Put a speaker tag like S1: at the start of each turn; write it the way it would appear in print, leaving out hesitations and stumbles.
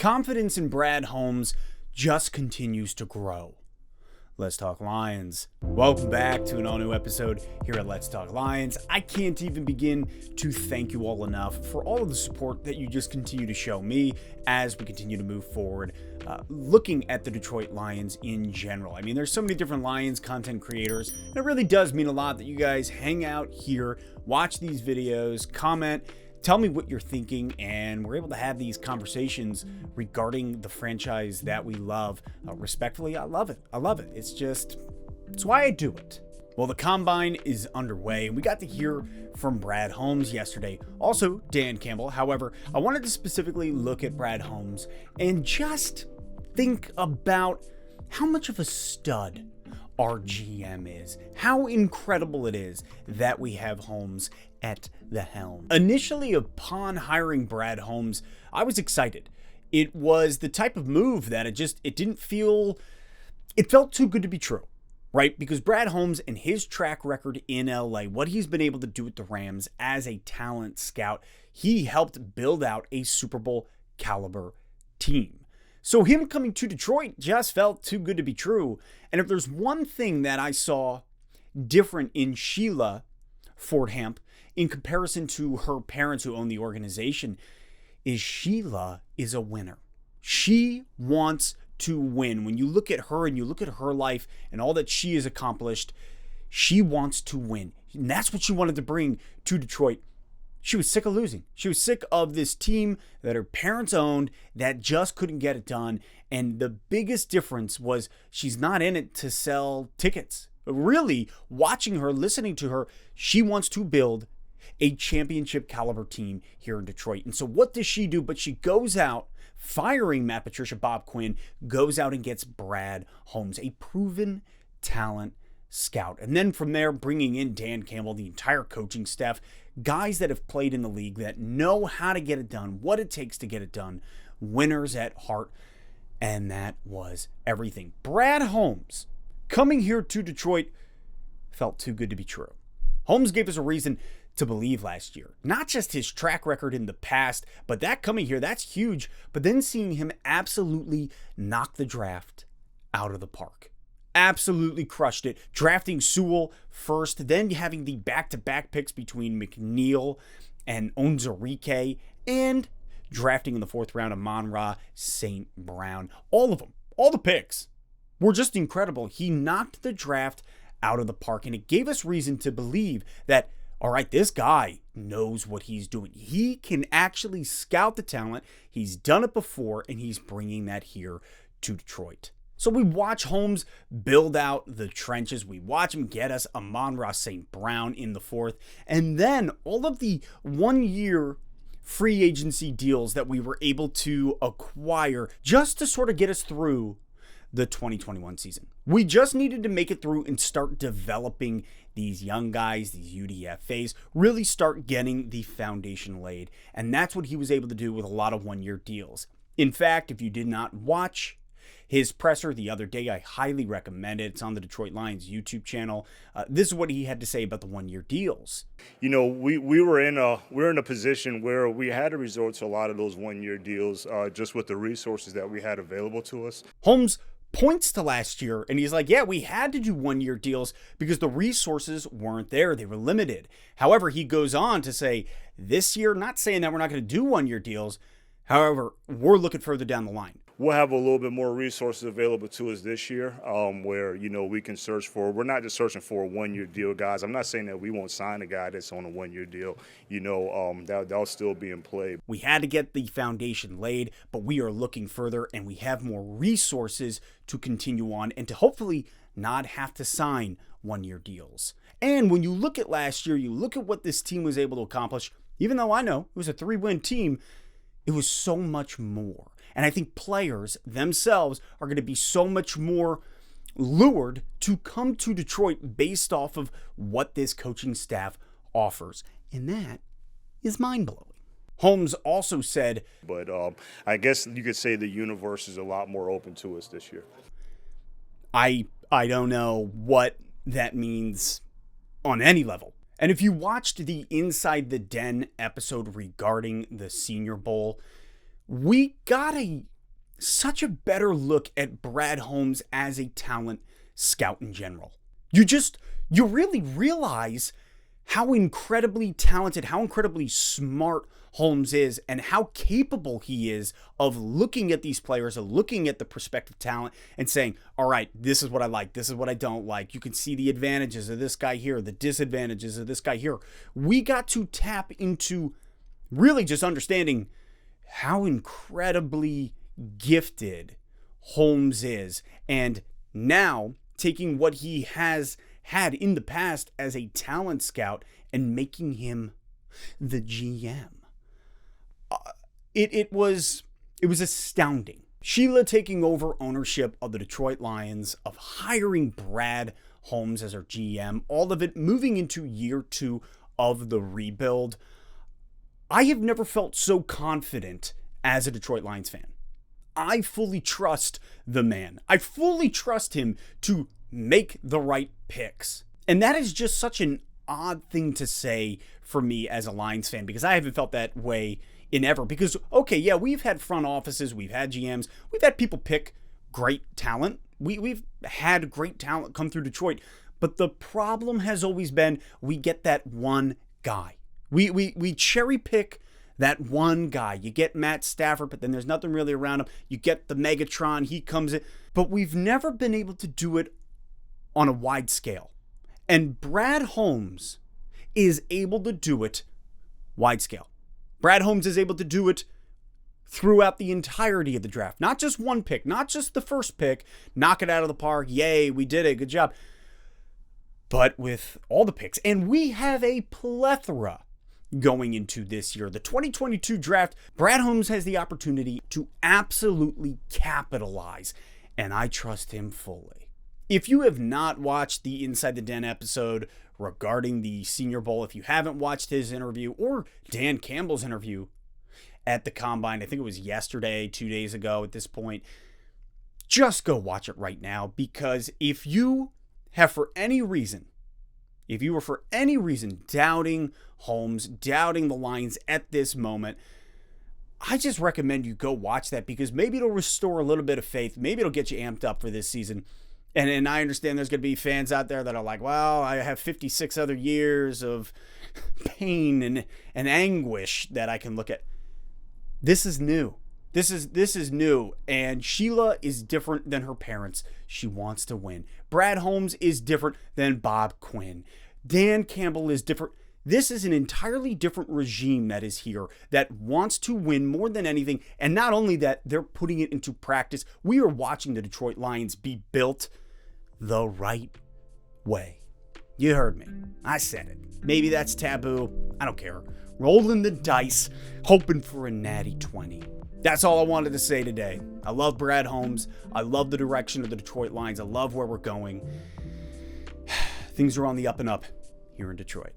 S1: Confidence in Brad Holmes just continues to grow. Let's Talk Lions. Welcome back to an all-new episode here at Let's Talk Lions. I can't even begin to thank you all enough for all of the support that you just continue to show me as we continue to move forward, looking at the Detroit Lions in general. I mean, there's so many different Lions content creators, and it really does mean a lot that you guys hang out here, watch these videos, comment, tell me what you're thinking, and we're able to have these conversations regarding the franchise that we love. Respectfully, I love it. I love it. It's why I do it. Well, the Combine is underway, and we got to hear from Brad Holmes yesterday. Also, Dan Campbell. However, I wanted to specifically look at Brad Holmes and just think about how much of a stud our GM is. How incredible it is that we have Holmes at the helm. Initially, upon hiring Brad Holmes, I was excited. It was the type of move that it felt too good to be true, right? Because Brad Holmes and his track record in LA, what he's been able to do with the Rams as a talent scout, he helped build out a Super Bowl caliber team. So him coming to Detroit just felt too good to be true. And if there's one thing that I saw different in Sheila Fordham in comparison to her parents who own the organization, is Sheila is a winner. She wants to win. When you look at her and you look at her life and all that she has accomplished, she wants to win. And that's what she wanted to bring to Detroit. She was sick of losing. She was sick of this team that her parents owned that just couldn't get it done. And the biggest difference was she's not in it to sell tickets. Really, watching her, listening to her, she wants to build a championship caliber team here in Detroit. And so what does she do? But she goes out, firing Matt Patricia, Bob Quinn, goes out and gets Brad Holmes, a proven talent scout. And then from there, bringing in Dan Campbell, the entire coaching staff, guys that have played in the league that know how to get it done, what it takes to get it done, winners at heart. And that was everything. Brad Holmes coming here to Detroit felt too good to be true. Holmes gave us a reason to believe last year. Not just his track record in the past, but that coming here, that's huge. But then seeing him absolutely knock the draft out of the park. Absolutely crushed it. Drafting Sewell first, then having the back-to-back picks between McNeil and Onwuzurike, and drafting in the fourth round Amon-Ra St. Brown. All of them, all the picks were just incredible. He knocked the draft out of the park, and it gave us reason to believe that, all right, this guy knows what he's doing. He can actually scout the talent. He's done it before, and he's bringing that here to Detroit. So we watch Holmes build out the trenches. We watch him get us Amon-Ra St. Brown in the fourth. And then all of the one-year free agency deals that we were able to acquire just to sort of get us through the 2021 season. We just needed to make it through and start developing these young guys, these UDFAs, really start getting the foundation laid. And that's what he was able to do with a lot of one-year deals. In fact, if you did not watch his presser the other day, I highly recommend it. It's on the Detroit Lions YouTube channel. This is what he had to say about the one-year deals.
S2: You know, we're in a position where we had to resort to a lot of those one-year deals just with the resources that we had available to us.
S1: Holmes points to last year and he's like, yeah, we had to do one-year deals because the resources weren't there. They were limited. However, he goes on to say this year, not saying that we're not going to do one-year deals. However, we're looking further down the line.
S2: We'll have a little bit more resources available to us this year where, you know, we can search for. We're not just searching for a one-year deal, guys. I'm not saying that we won't sign a guy that's on a one-year deal. You know, that'll still be in play.
S1: We had to get the foundation laid, but we are looking further and we have more resources to continue on and to hopefully not have to sign one-year deals. And when you look at last year, you look at what this team was able to accomplish, even though I know it was a 3-win team, it was so much more. And I think players themselves are going to be so much more lured to come to Detroit based off of what this coaching staff offers. And that is mind-blowing. Holmes also said,
S2: but I guess you could say the universe is a lot more open to us this year.
S1: I don't know what that means on any level. And if you watched the Inside the Den episode regarding the Senior Bowl, we got a such a better look at Brad Holmes as a talent scout in general. You really realize how incredibly talented, how incredibly smart Holmes is, and how capable he is of looking at these players, of looking at the prospective talent and saying, all right, this is what I like, this is what I don't like. You can see the advantages of this guy here, the disadvantages of this guy here. We got to tap into really just understanding how incredibly gifted Holmes is, and now taking what he has had in the past as a talent scout and making him the GM. It was astounding. Sheila taking over ownership of the Detroit Lions, of hiring Brad Holmes as her GM, all of it moving into year 2 of the rebuild. I have never felt so confident as a Detroit Lions fan. I fully trust the man. I fully trust him to make the right picks. And that is just such an odd thing to say for me as a Lions fan, because I haven't felt that way in ever. Because, okay, yeah, we've had front offices, we've had GMs, we've had people pick great talent. We've had great talent come through Detroit. But the problem has always been we get that one guy. We cherry pick that one guy. You get Matt Stafford, but then there's nothing really around him. You get the Megatron, he comes in. But we've never been able to do it on a wide scale. And Brad Holmes is able to do it wide scale. Brad Holmes is able to do it throughout the entirety of the draft. Not just one pick, not just the first pick, knock it out of the park, yay, we did it, good job. But with all the picks. And we have a plethora going into this year. The 2022 draft, Brad Holmes has the opportunity to absolutely capitalize, and I trust him fully. If you have not watched the Inside the Den episode regarding the Senior Bowl, if you haven't watched his interview or Dan Campbell's interview at the Combine, I think it was yesterday, 2 days ago at this point, just go watch it right now, because if you have for any reason, if you were for any reason doubting Holmes, doubting the Lions at this moment, I just recommend you go watch that, because maybe it'll restore a little bit of faith. Maybe it'll get you amped up for this season. And I understand there's going to be fans out there that are like, well, I have 56 other years of pain and anguish that I can look at. This is new. This is new. And Sheila is different than her parents. She wants to win. Brad Holmes is different than Bob Quinn. Dan Campbell is different. This is an entirely different regime that is here that wants to win more than anything. And not only that, they're putting it into practice. We are watching the Detroit Lions be built the right way. You heard me. I said it. Maybe that's taboo. I don't care. Rolling the dice, hoping for a natty 20. That's all I wanted to say today. I love Brad Holmes. I love the direction of the Detroit Lions. I love where we're going. Things are on the up and up here in Detroit.